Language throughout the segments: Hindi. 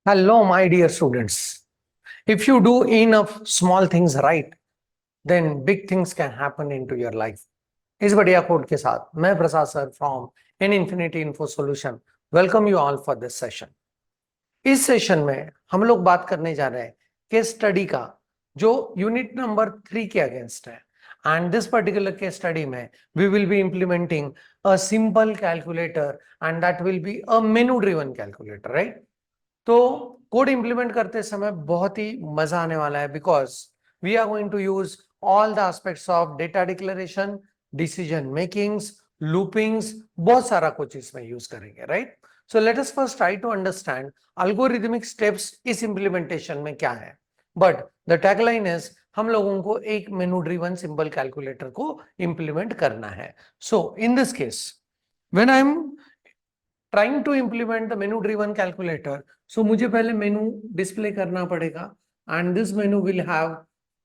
Hello, my dear students. If you do enough small things right, then big things can happen into your life. इस बढ़िया कोड के साथ मैं Prasad sir from in infinity info solution welcome you all for this session. इस सेशन में हम लोग बात करने जा रहे हैं केस स्टडी का जो यूनिट नंबर 3 के अगेंस्ट है। And this particular case study में we will be implementing a simple calculator and that will be a menu driven calculator, right. तो कोड इंप्लीमेंट करते समय बहुत ही मजा आने वाला है because we are going to use all the aspects of data declaration, decision makings, loopings, बहुत सारा कुछ इसमें यूज करेंगे, right. So let us first try to understand algorithmic steps इस इंप्लीमेंटेशन में क्या है। बट द टैगलाइन इज हम लोगों को एक मेनू ड्रिवन सिंपल कैलकुलेटर को इंप्लीमेंट करना है। So in this case when I am trying to implement the menu driven calculator, so मुझे पहले मेनू डिस्प्ले करना पड़ेगा and this menu will have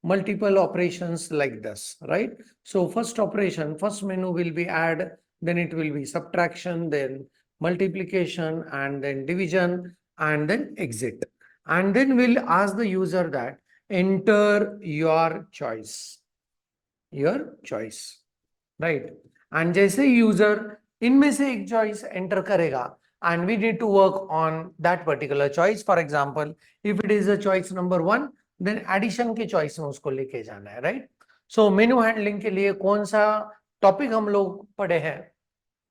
multiple operations like this, right? So first operation, first menu will be add, then it will be subtraction, then multiplication, and then division, and then exit. And then we'll ask the user that enter your choice, right? And जैसे यूजर इनमें से एक चॉइस एंटर करेगा and we need to work on that particular choice. For example, if it is a choice number 1, then addition के choice में उसको लेके जाना है, right? So menu handling के लिए कौन सा टॉपिक हम लोग पढ़े हैं,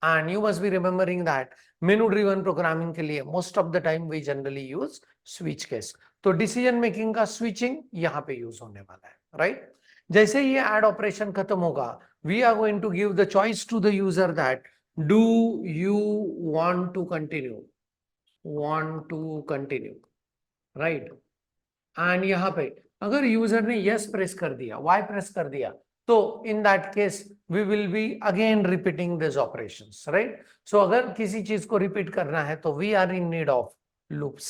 and you must be remembering that menu driven programming के लिए most of the time we generally use switch case. तो decision making का switching यहाँ पे use होने वाला है, right? जैसे ये add operation खत्म होगा, we are going to give the choice to the user that do you want to continue, right? And यहाँ पे अगर यूजर ने यस प्रेस कर दिया, वाई प्रेस कर दिया, तो in that case we will be again repeating this operations, right. So अगर किसी चीज को रिपीट करना है तो we are in need of loops,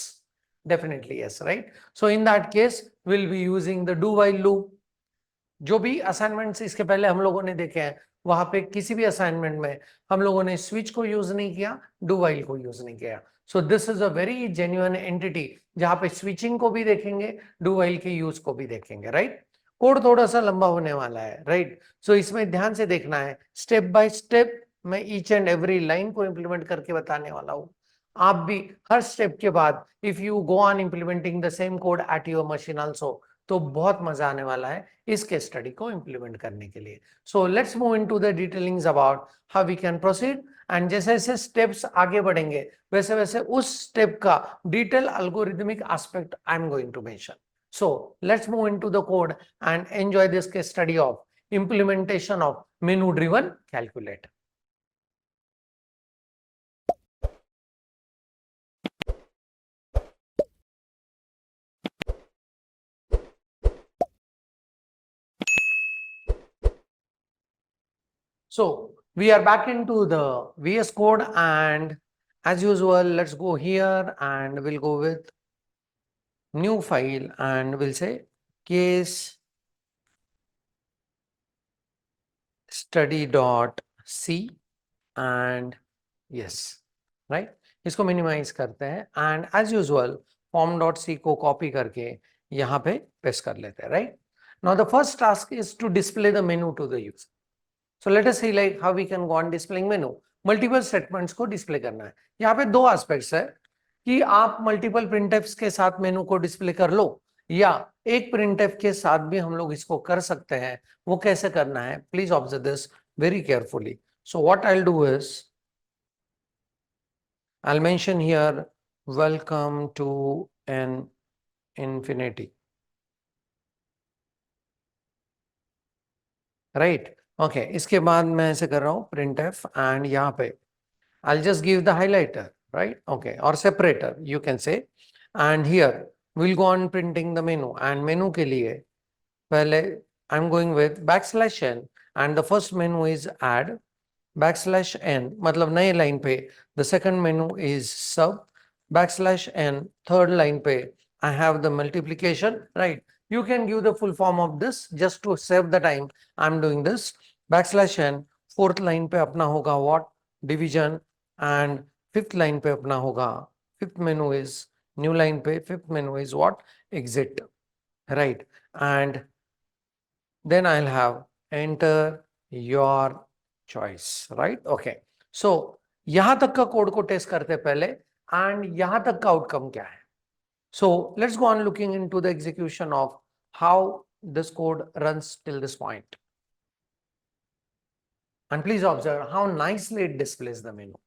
definitely yes, right. So in that case will be using the do while loop. जो भी असाइनमेंट्स इसके पहले हम लोगों ने देखे हैं वहां पे किसी भी असाइनमेंट में हम लोगों ने स्विच को यूज नहीं किया, डू व्हाइल को यूज नहीं किया। So this is a very genuine entity जहां पे स्विचिंग को भी देखेंगे, डू व्हाइल के यूज को भी देखेंगे, राइट। कोड थोड़ा सा लंबा होने वाला है, राइट। सो इसमें ध्यान से देखना है, स्टेप बाय स्टेप मैं ईच एंड एवरी लाइन को इंप्लीमेंट करके बताने वाला हूं। आप भी हर स्टेप के बाद if you go on implementing the same code at your machine also, तो बहुत मजा आने वाला है इसके स्टडी को इंप्लीमेंट करने के लिए। So let's move into the detailings about how we can proceed. And जैसे जैसे स्टेप्स आगे बढ़ेंगे वैसे वैसे उस स्टेप का detail algorithmic aspect I am going to mention. So let's move into the code and enjoy this case study of implementation of menu driven calculator. So we are back into the VS Code, and as usual, let's go here and we'll go with new file and we'll say case study.c and yes, right? इसको मिनिमाइज करते हैं एंड एज यूजुअल form.c को कॉपी करके यहाँ पे पेस्ट कर लेते हैं, right. Now the first task is to display the menu to the user. So let us see like how we can go on displaying menu. Multiple statements को डिस्प्ले करना है। यहाँ पे दो एस्पेक्ट्स है कि आप मल्टीपल प्रिंटएफ्स के साथ मेनू को डिस्प्ले कर लो या एक प्रिंटएफ के साथ भी हम लोग इसको कर सकते हैं। वो कैसे करना है, please observe this very carefully. So what I will do is I'll mention here welcome to an infinity, right. Okay, इसके बाद मैं ऐसे कर रहा हूँ printf एंड यहाँ पे I'll just give the highlighter, right? Okay, or separator, you can say. And here we'll go on printing the menu. And menu के लिए पहले I'm going with backslash n and the first menu is add backslash n मतलब नए line पे the second menu is sub backslash n third line पे I have the multiplication, right? You can give the full form of this just to save the time. I'm doing this backslash n fourth line पे अपना होगा what division and fifth line पे अपना होगा, fifth menu is new line पे fifth menu is what, exit, right, and then I will have enter your choice, right, okay. So यहां तक का कोड को टेस्ट करते पहले, एंड यहां तक का आउटकम क्या है। So let's go on looking into the execution of how this code runs till this point. And please observe how nicely it displays the menu.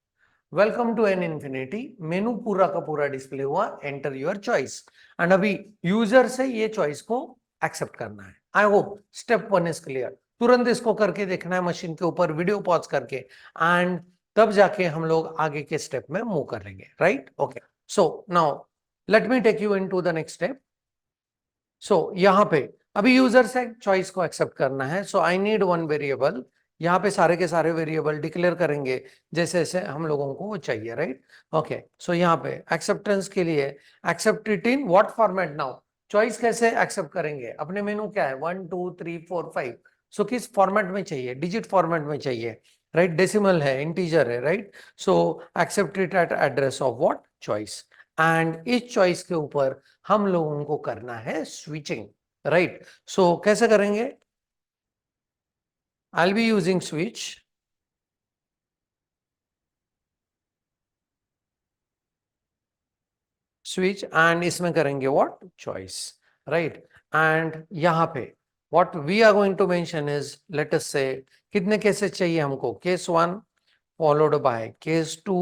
Welcome to N Infinity. मेनू पूरा का पूरा डिस्प्ले हुआ, एंटर योर चॉइस, एंड अभी यूजर से ये चॉइस को एक्सेप्ट करना है। I hope step 1 is clear. तुरंत इसको करके देखना है मशीन के ऊपर, वीडियो पॉज करके, एंड तब जाके हम लोग आगे के स्टेप में मूव करेंगे, right, okay. So now let me take you into the next step. So यहाँ पे अभी यूजर से चॉइस को एक्सेप्ट करना है, सो आई नीड वन वेरिएबल। यहाँ पे सारे के सारे वेरिएबल डिक्लेयर करेंगे जैसे जैसे हम लोगों को वो चाहिए, राइट, ओके। सो यहाँ पे एक्सेप्टेंस के लिए accept it in what format now, choice कैसे एक्सेप्ट करेंगे, अपने मेनू क्या है 1 2 3 4 5, सो किस फॉर्मेट में चाहिए, डिजिट फॉर्मेट में चाहिए, राइट, डेसिमल है, इंटीजर है, right, so accept it at address of what, choice, and इस चॉइस के ऊपर हम लोगों को करना है स्विचिंग, राइट। सो कैसे करेंगे, I'll be using switch, and इसमें करेंगे what, choice, right, and यहाँ पे what we are going to mention is, let us say कितने केसेस चाहिए हमको, case 1 followed by case 2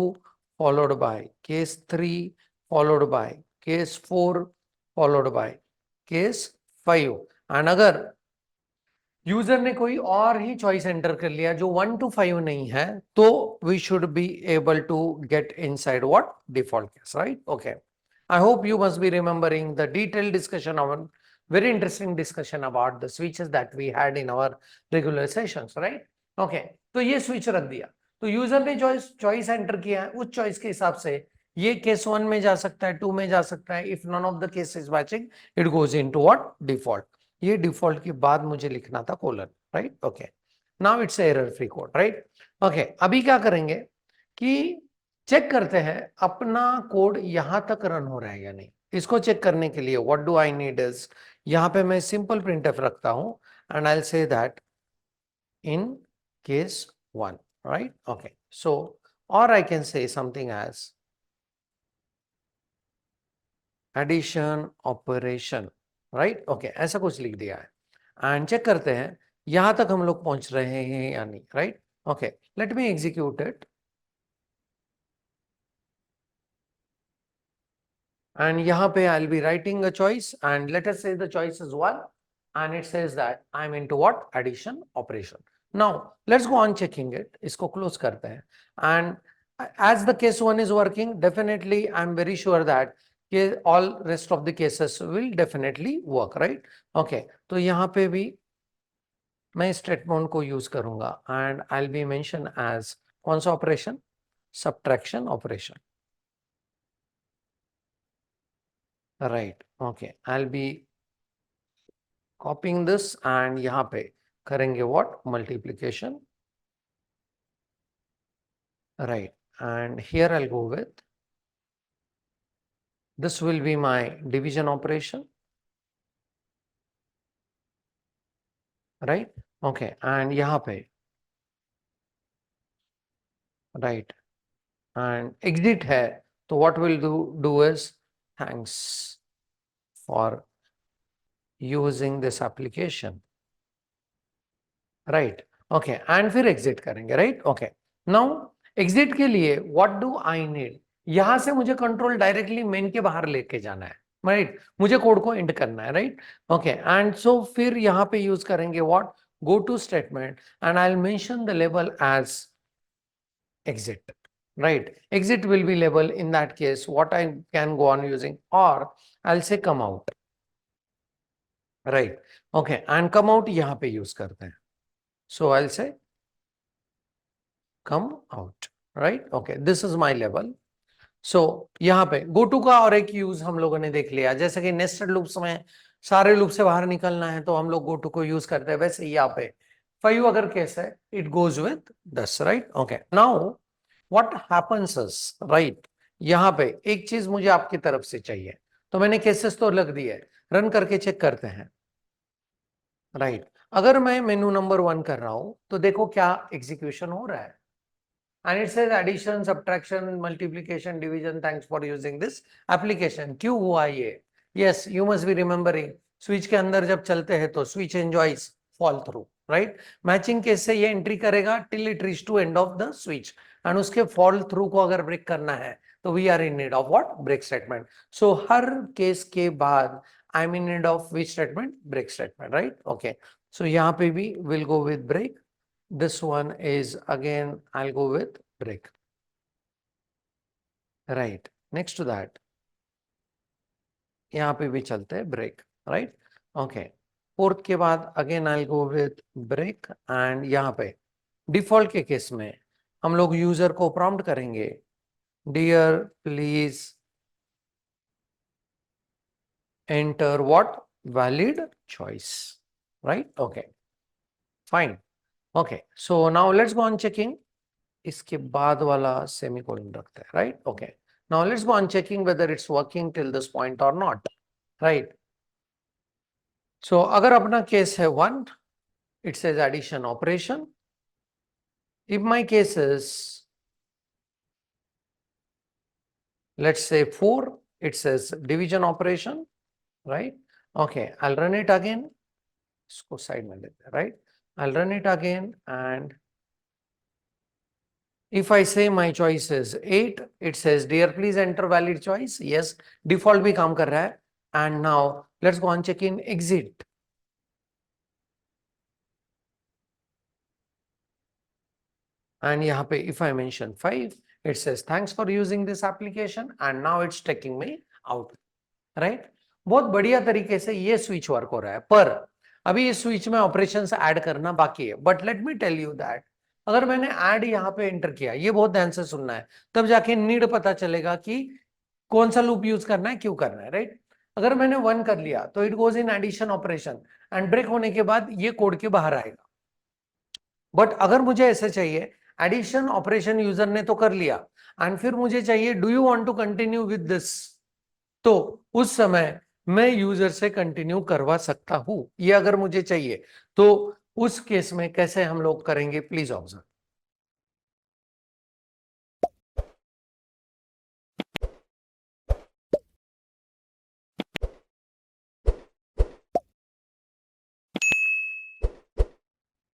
followed by case 3 followed by case 4 followed by case 5, and अगर यूजर ने कोई और ही चॉइस एंटर कर लिया जो 1 to 5 नहीं है, तो we should be able to get inside what, default case, right, okay. I hope you must be remembering the detailed discussion of very interesting discussion about the switches that we had in our regular sessions, right, okay। तो ये स्विच रख दिया, तो यूजर ने चॉइस एंटर किया है, उस चॉइस के हिसाब से ये केस 1 में जा सकता है, 2 में जा सकता है, if none of the case is matching it goes into what, default. ये डिफॉल्ट के बाद मुझे लिखना था colon, right, okay. Now it's error free code, right, okay. अभी क्या करेंगे कि चेक करते हैं अपना कोड यहां तक रन हो रहा है या नहीं। इसको चेक करने के लिए what do I need is, यहां पे मैं सिंपल प्रिंटफ रखता हूं, and I will say that in case 1, right, okay. So और I can say something as addition operation, right, okay, ऐसा कुछ लिख दिया है, एंड चेक करते हैं यहां तक हम लोग पहुंच रहे हैं या नहीं, right, okay. Let me execute it, and यहाँ पे I'll be writing a choice, and let us say the choice is 1, and it says that I'm into what, addition operation. Now let's go on checking it, इसको close करते हैं, and as the case 1 is working, definitely I'm very sure that all rest of the cases will definitely work, right, okay। तो यहाँ पे भी मैं स्टेटमेंट को यूज करूंगा, and I'll be mention as कौन सा operation, subtraction operation, right, okay। I'll be copying this, and यहाँ पे करेंगे what, multiplication, right, and here I'll go with, this will be my division operation, right, okay, and यहाँ पे right, and exit है, तो what we'll do is thanks for using this application, right, okay, and फिर exit करेंगे, right, okay। now exit के लिए what do I need, यहां से मुझे कंट्रोल डायरेक्टली मेन के बाहर लेके जाना है, राइट, मुझे कोड को एंड करना है, राइट, ओके। एंड सो फिर यहाँ पे यूज करेंगे what, go to statement, and I will mention the label as exit, right, exit will be label in that case what I can go on using, or I'll say come out, right, okay, and come out यहाँ पे यूज करते हैं, so I'll say come out, right, okay, this is my level। सो यहाँ पे गो टू का और एक यूज हम लोगों ने देख लिया, जैसे कि नेस्टेड लूप्स में सारे लूप से बाहर निकलना है तो हम लोग गो टू को यूज करते हैं, वैसे यहाँ पे 5 अगर केस है it goes with 10, right, okay. Now what happens is, right, यहाँ पे एक चीज मुझे आपकी तरफ से चाहिए, तो मैंने केसेस तो लग दिए, रन करके चेक करते हैं। राइट अगर मैं मेनू नंबर 1 कर रहा हूं तो देखो क्या एग्जीक्यूशन हो रहा है, and it says addition, subtraction, multiplication, division. Thanks for using this application. क्यों हुआ ये? Yes, you must be remembering. Switch के अंदर जब चलते हैं तो switch enjoys fall through, right? Matching case से ये एंट्री करेगा till it reach to end of the switch, and उसके फॉल थ्रू को अगर ब्रेक करना है तो we are in need of what? Break statement. So हर केस के बाद I am in need of which statement? Break statement, right? Okay, so यहाँ पे भी will go with break. This one is again, I'll go with break. Right. Next to that, यहाँ पे भी चलते हैं break. Right. Okay. फोर्थ के बाद again I'll go with break, and यहाँ पे डिफॉल्ट के केस में हम लोग यूजर को प्रॉम्प्ट करेंगे, dear please enter what? Valid choice. Right? Okay fine. Okay so now let's go on checking. इसके बाद वाला सेमीकोलन रखते हैं, right? Okay, now let's go on checking whether it's working till this point और नॉट, राइट? सो अगर अपना केस है 1, it says addition operation. If my case is let's say 4, it says division operation, right? Okay, I'll run it again. इसको साइड में लेते हैं, right? I'll run it again, and if I say my choice is 8, it says dear please enter valid choice. Yes, default भी काम कर रहा है. And now let's go on check in exit. And यहाँ पे if I mention 5, it says thanks for using this application, and now it's taking me out, right? बहुत बढ़िया तरीके से ये स्विच वर्क हो रहा है, पर अभी इस स्विच में ऑपरेशंस ऐड करना बाकी है. But let me tell you that अगर मैंने ऐड यहाँ पे एंटर किया, ये बहुत ध्यान से सुनना है, तब जाके नीड पता चलेगा कि कौन सा लूप यूज करना है, क्यों करना है, राइट? अगर मैंने 1 कर लिया तो it goes in addition operation, and break होने के बाद ये कोड के बाहर आएगा. बट अगर मुझे ऐसे चाहिए, एडिशन ऑपरेशन यूजर ने तो कर लिया, एंड फिर मुझे चाहिए do you want to continue with this, तो उस समय मैं यूजर से कंटिन्यू करवा सकता हूं. ये अगर मुझे चाहिए तो उस केस में कैसे हम लोग करेंगे, प्लीज ऑब्जर्व.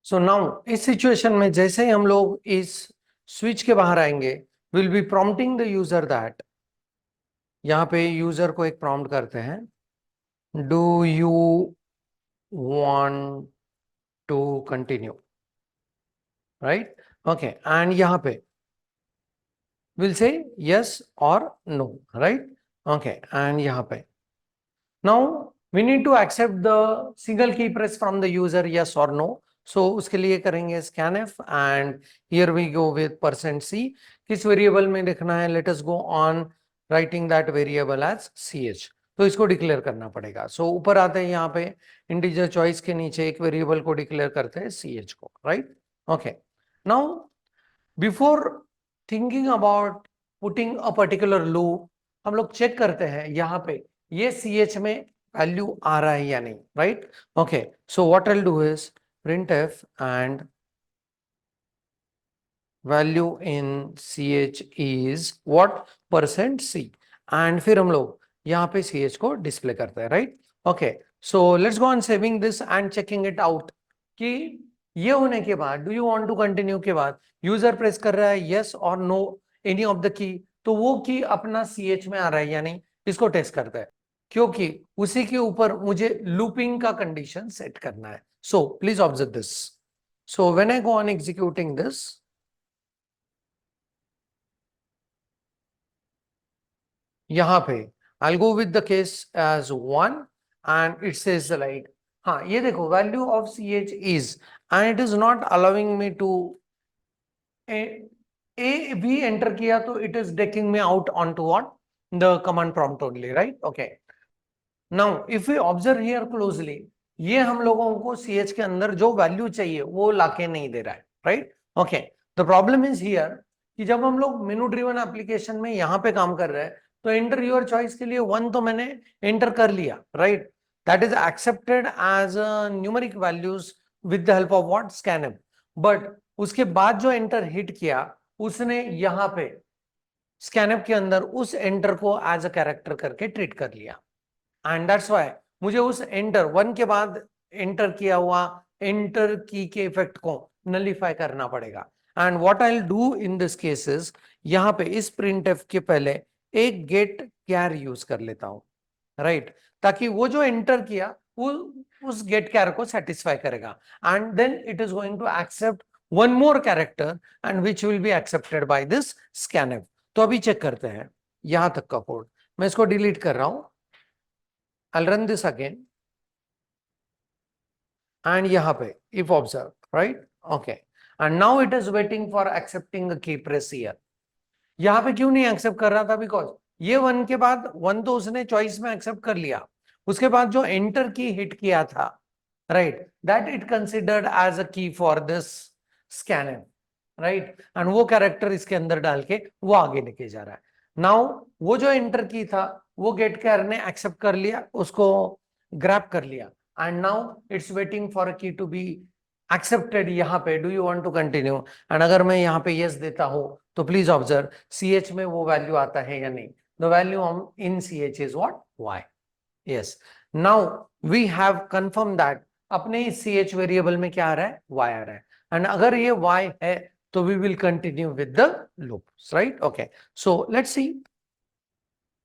सो नाउ इस सिचुएशन में जैसे ही हम लोग इस स्विच के बाहर आएंगे, will be prompting the user that, यहां पे यूजर को एक प्रॉम्प्ट करते हैं, do you want to continue, right? Okay, and यहां पे विल से यस और नो, राइट? ओके, एंड यहां पे now we need to accept the single key press from the user, yes और नो. सो उसके लिए करेंगे scanf, and here we go with %c. किस वेरिएबल में लिखना है? Let us go on writing that variable as ch. तो इसको डिक्लेयर करना पड़ेगा. सो ऊपर आते हैं, यहाँ पे इंटीजर चॉइस के नीचे एक वेरिएबल को डिक्लेयर करते हैं ch को, right? Okay, now before thinking about putting a particular loop, हम लोग चेक करते हैं यहाँ पे ये ch में वैल्यू आ रहा है या नहीं, right? Okay, so what I will do is printf and value in ch is what? %c. and फिर हम लोग यहाँ पे ch को डिस्प्ले करते हैं, right? Okay, so let's go on saving this and checking it out कि ये होने के बाद do you want to continue के बाद यूजर प्रेस कर रहा है यस और no any of the key, तो वो की अपना ch में आ रहा है या नहीं, इसको टेस्ट करता है, क्योंकि उसी के ऊपर मुझे लूपिंग का कंडीशन सेट करना है. So please observe this. So when I go on executing this, यहाँ पे I'll go with the case as 1, and it says like, हाँ ये देखो value of ch is, and it is not allowing me to a b enter किया तो it is taking me out onto what? The command prompt only, right? Okay. Now if we observe here closely, ये हम लोगों को ch के अंदर जो वैल्यू चाहिए वो लाके नहीं दे रहा है, right? Okay, the problem is here कि जब हम लोग मेनू ड्रिवन एप्लीकेशन में यहाँ पे काम कर रहे हैं तो एंटर योर चॉइस के लिए 1 तो मैंने एंटर कर लिया, right, that is accepted as numeric values with the help of what, scanf. But उसके बाद जो एंटर हिट किया उसने यहाँ पे स्कैनएफ के अंदर उस एंटर को एज अ कैरेक्टर करके ट्रीट कर लिया, एंड दैट्स व्हाई मुझे उस एंटर 1 के बाद एंटर किया हुआ एंटर की के इफेक्ट को नलीफाई करना पड़ेगा। And what I will do in this cases, यहाँ पे इस प्रिंटफ के पहले एक गेट कैर यूज कर लेता हूं, राइट, ताकि वो जो एंटर किया वो उस गेट कैर को सेटिस्फाई करेगा, and then it is going to accept one more character and which will be accepted by this scanf. तो अभी चेक करते हैं यहां तक का कोड, मैं इसको डिलीट कर रहा हूं। I'll run this again. And यहाँ पे if observe, right? Okay. And now it is waiting for accepting a key press here. यहाँ पे क्यों नहीं एक्सेप्ट कर रहा था? बिकॉज ये 1 के बाद 1 तो उसने चॉइस में एक्सेप्ट कर लिया, उसके बाद जो एंटर की हिट किया था, right, that it considered as a key for this scanner, right, and वो कैरेक्टर इसके अंदर डाल के वो आगे लेके जा रहा है। नाउ वो जो एंटर की था वो गेट कैर ने एक्सेप्ट कर लिया, उसको ग्रैब कर लिया, and now it's waiting for a key to be accepted. यहाँ पे do you want to continue, and अगर मैं यहाँ पे यस देता हूं तो प्लीज ऑब्जर्व सी एच में वो वैल्यू आता है या नहीं। The value in C H is what, Y. Yes, now we have confirm that अपने इस सी एच वेरिएबल में क्या आ रहा है, वाई आ रहा है, एंड अगर ये वाई है तो we will continue with the loop, right. Okay, so let's see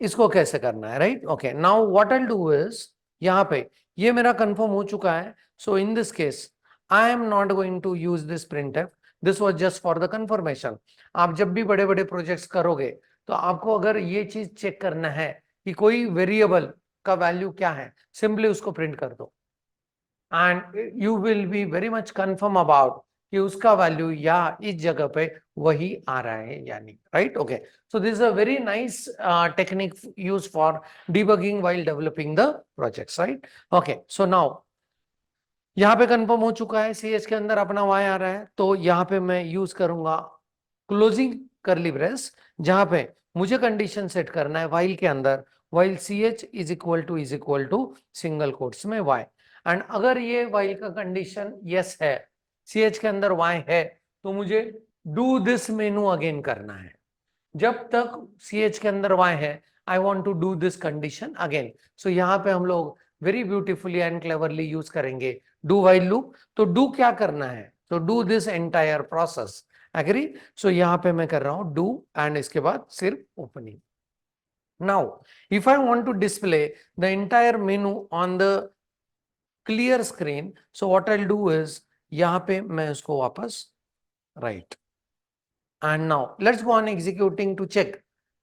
इसको कैसे करना है, right. Okay, now what I will do is, यहाँ पे ये मेरा कंफर्म हो चुका है, so in this case I am not going to use this printf, this was just for the confirmation. आप जब भी बड़े बड़े प्रोजेक्ट्स करोगे तो आपको अगर ये चीज चेक करना है कि कोई वेरिएबल का वैल्यू क्या है, सिंपली उसको प्रिंट कर दो and you will be very much confirm about कि उसका वैल्यू या इस जगह पे वही आ रहा है या नहीं, right. Okay, so this is a very nice technique use for debugging while developing the projects, right. Okay, so now यहाँ पे कंफर्म हो चुका है सी एच के अंदर अपना वाई आ रहा है, तो यहाँ पे मैं यूज करूंगा क्लोजिंग करली ब्रेस, जहां पे मुझे कंडीशन सेट करना है वाइल के अंदर, while C H is equal to single quotes में वाई, एंड अगर ये वाइल का कंडीशन यस है, सी एच के अंदर वाई है, तो मुझे डू दिस मेनू अगेन करना है। जब तक सी एच के अंदर वाई है, I want to do this condition again. So यहाँ पे हम लोग very beautifully and cleverly use करेंगे डू वाइल लूप। तो डू क्या करना है, तो do this entire process, agree. So यहाँ पे मैं कर रहा हूं डू एंड इसके बाद सिर्फ opening. Now if I want to display the entire menu on the clear screen, so what I will do is, यहाँ पे मैं उसको वापस right, and now let's go on executing to check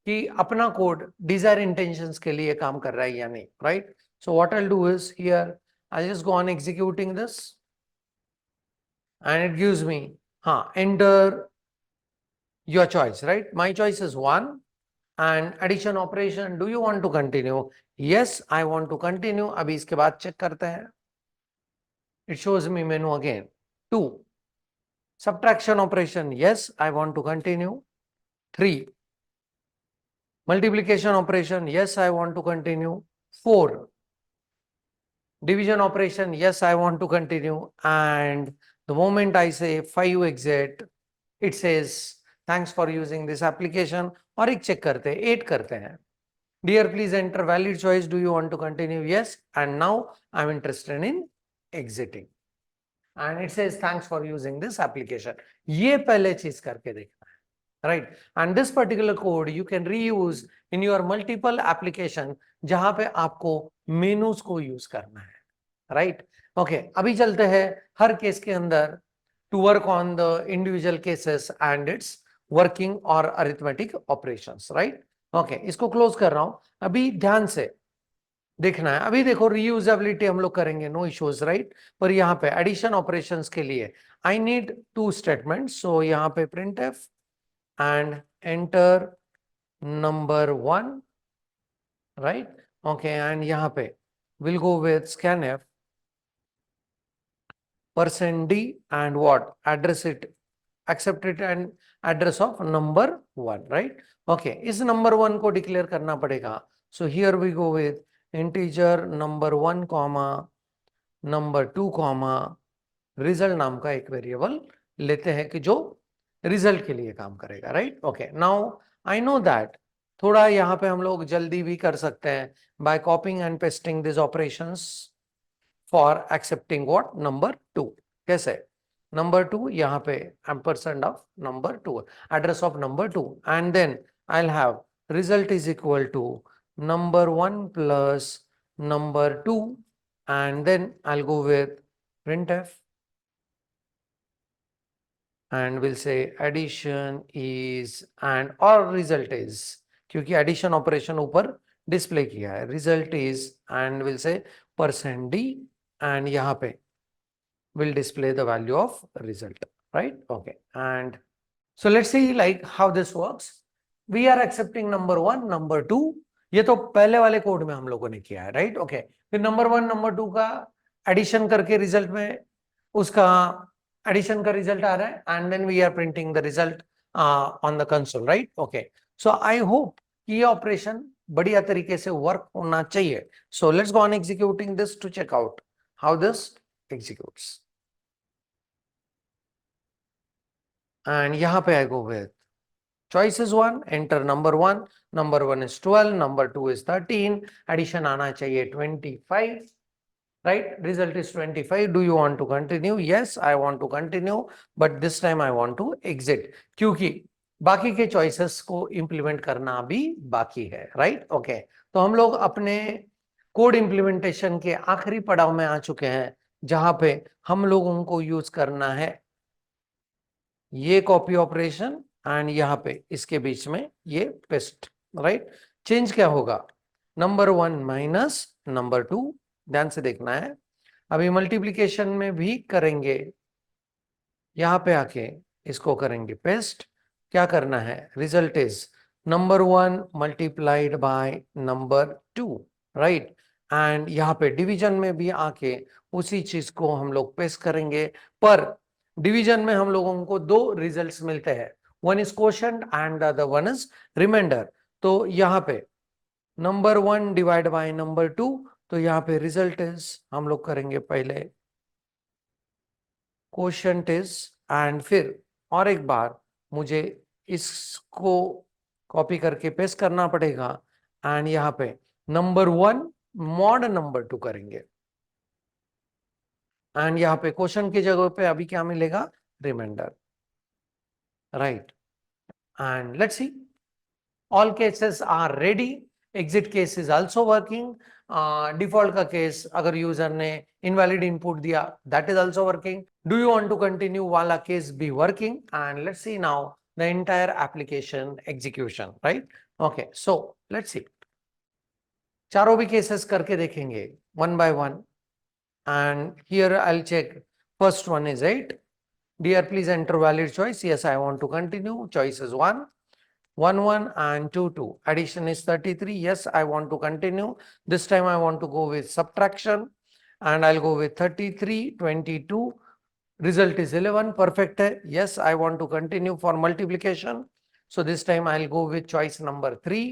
कि अपना कोड डिजायर इंटेंशंस के लिए काम कर रहा है या नहीं, right. So what I will do is here I just go on executing this and it gives me enter your choice, right? My choice is 1 and addition operation, do you want to continue? Yes, I want to continue. अभी इसके बाद चेक करते हैं, it shows me menu again। 2 subtraction operation, yes, I want to continue। 3 multiplication operation, yes, I want to continue। 4 division operation, yes, I want to continue, and the moment I say 5 exit, it says thanks for using this application। और एक चेक करते हैं, 8 करते हैं, dear please enter valid choice, do you want to continue? Yes, and now I'm interested in exiting and it says thanks for using this application। ये पहले चीज करके देखना है, right, and this particular code you can reuse in your multiple application जहां पे आपको मेनूज को यूज करना है, राइट। ओके, अभी चलते हैं हर केस के अंदर to work on the individual cases and its working or arithmetic operations, right? Okay, इसको क्लोज कर रहा हूं। अभी ध्यान से देखना है, अभी देखो रीयूजेबिलिटी हम लोग करेंगे, नो इश्यूज, राइट। पर यहाँ पे एडिशन ऑपरेशंस के लिए आई नीड 2 स्टेटमेंट, सो यहाँ पे printf and enter number 1, right? Okay, and यहाँ पे we'll go with scanf %d and what, address it accepted an address of number 1, right? Okay, इस number 1 को declare करना पड़ेगा. So here we go with integer number 1 comma number 2 comma result नाम का एक वेरिएबल लेते हैं कि जो रिजल्ट के लिए काम करेगा, right? Okay, now I know that थोड़ा यहाँ पे हम लोग जल्दी भी कर सकते हैं by copying and pasting this operations for accepting what number 2. कैसे? नंबर 2 यहाँ पे ampersand of number 2, address of number 2, and then I will have result is equal to number 1 plus number 2, and then I'll go with printf and we'll say addition is and or result is, क्योंकि addition operation ऊपर डिस्प्ले किया है, result is and we'll say %d and यहाँ पे will display the value of result, right? Okay, and so let's see like how this works. We are accepting number 1, number 2. ये तो पहले वाले कोड में हम लोगों ने किया है, राइट? ओके, फिर नंबर 1 नंबर 2 का एडिशन करके रिजल्ट में उसका एडिशन का रिजल्ट आ रहा है and then we are printing the result on the console, right? Okay, so I hope ये ऑपरेशन बढ़िया तरीके से वर्क होना चाहिए. So let's go on executing this to check out how this executes. And यहाँ पे I go with choice is 1, enter number 1, number 1 is 12, number 2 is 13, addition आना चाहिए 25, right? Result is 25. Do you want to continue? Yes, I want to continue, but this time I want to exit, क्योंकि बाकी के choices को implement करना भी बाकी है, right? Okay, तो हम लोग अपने code implementation के आखिरी पड़ाव में आ चुके हैं जहां पे हम लोगों को यूज करना है ये कॉपी ऑपरेशन एंड यहाँ पे इसके बीच में ये पेस्ट, राइट? चेंज क्या होगा? नंबर 1 माइनस नंबर 2, ध्यान से देखना है. अभी मल्टीप्लिकेशन में भी करेंगे, यहाँ पे आके इसको करेंगे पेस्ट. क्या करना है? Result is number 1 multiplied by number 2, right? And यहाँ पे डिवीजन में भी आके उसी चीज को हम लोग पेस्ट करेंगे, पर डिवीजन में हम लोगों को दो रिजल्ट्स मिलते हैं, one is quotient and the other one is remainder. तो यहाँ पे नंबर 1 डिवाइड बाय नंबर 2, तो यहाँ पे रिजल्ट इज हम लोग करेंगे पहले क्वोशंट इज एंड फिर और एक बार मुझे इसको कॉपी करके पेस्ट करना पड़ेगा एंड यहाँ पे नंबर 1 मॉड नंबर 2 करेंगे एंड यहाँ पे क्वेश्चन की जगह पे अभी क्या मिलेगा? Remainder, right? And let's see, all cases are ready. Exit case is also working. Default का केस अगर यूजर ने इनवैलिड इनपुट दिया that is also working. Do you want to continue वाला केस भी working. And let's see now the entire application execution, right? Okay, so let's see, चारों भी केसेस करके देखेंगे one by one. And here I'll check. First one is 8. Dear, please enter valid choice. Yes, I want to continue. Choice is 1, 1, 1 and 2, 2. Addition is 33. Yes, I want to continue. This time I want to go with subtraction and I'll go with 33, 22. Result is 11. Perfect. Yes, I want to continue for multiplication. So this time I'll go with choice number 3.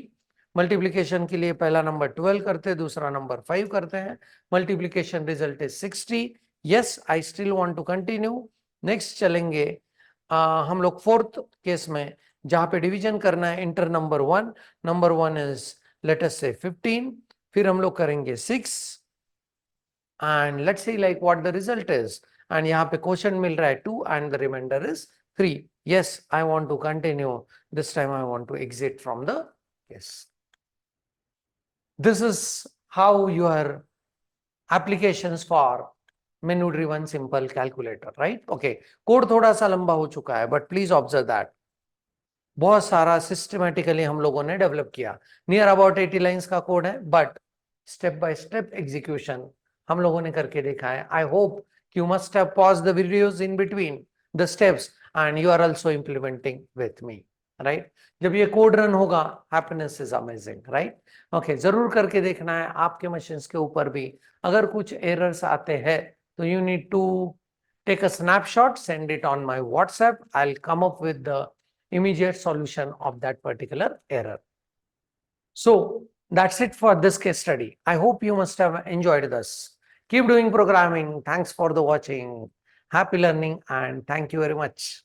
Multiplication के लिए पहला नंबर 12 करते हैं, दूसरा नंबर 5 करते हैं. Multiplication result is 60. Yes, I still want to continue. Next चलेंगे हम लोग फोर्थ केस में जहां पे डिवीजन करना है. Enter number 1. Number 1 is let us say 15. फिर हम लोग करेंगे 6 and let's see like what the result is. And यहाँ पे क्वेश्चन मिल रहा है 2 and the remainder is 3. Yes, I want to continue. This time I want to exit from the case. This is how your applications for menu driven simple calculator, right? Okay, code थोड़ा सा लंबा हो चुका है but please observe that बहुत सारा सिस्टमेटिकली हम लोगों ने डेवलप किया. नियर अबाउट 80 लाइंस का कोड है but step by step execution हम लोगों ने करके देखा है. आई hope you must have paused the videos in between the steps and you are also implementing with me, right? जब ये कोड रन होगा happiness is amazing, right? Okay, जरूर करके देखना है. आपके मशीन्स के ऊपर भी अगर कुछ एरर्स आते हैं तो you need to take a snapshot, send it on my WhatsApp. I'll come up with the immediate solution of that particular error. So that's it for this case study. I hope you must have enjoyed this. Keep doing programming. Thanks for the watching. Happy learning and thank you very much.